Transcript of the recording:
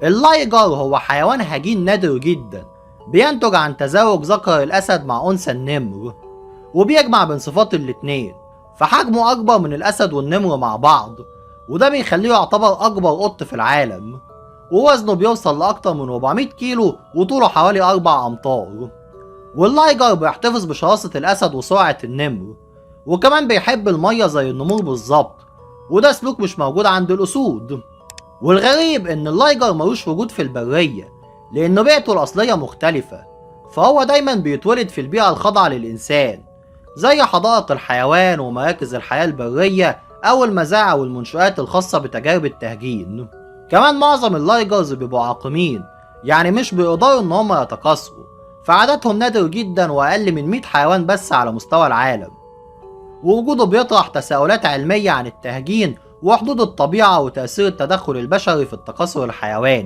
اللايجر هو حيوان هجين نادر جدا، بينتج عن تزاوج ذكر الأسد مع أنثى النمر، وبيجمع بين صفات الاتنين، فحجمه أكبر من الأسد والنمر مع بعض، وده بيخليه يعتبر أكبر قط في العالم، ووزنه بيوصل لأكتر من 400 كيلو وطوله حوالي 4 أمتار. واللايجر بيحتفظ بشراسة الأسد وسرعة النمر، وكمان بيحب المية زي النمور بالظبط، وده سلوك مش موجود عند الأسود. والغريب إن اللايجر ملوش وجود في البرية، لأنه بيئته الأصلية مختلفة، فهو دايما بيتولد في البيئة الخاضعة للإنسان، زي حدائق الحيوان ومراكز الحياة البرية أو المزارع والمنشآت الخاصة بتجارب التهجين. كمان معظم اللايجرز بيبقوا عاقمين، يعني مش بيقدروا إن هم يتكاثروا، فعددهم نادر جدا وأقل من 100 حيوان بس على مستوى العالم. ووجوده بيطرح تساؤلات علمية عن التهجين وحدود الطبيعة وتأثير التدخل البشري في التكاثر الحيواني.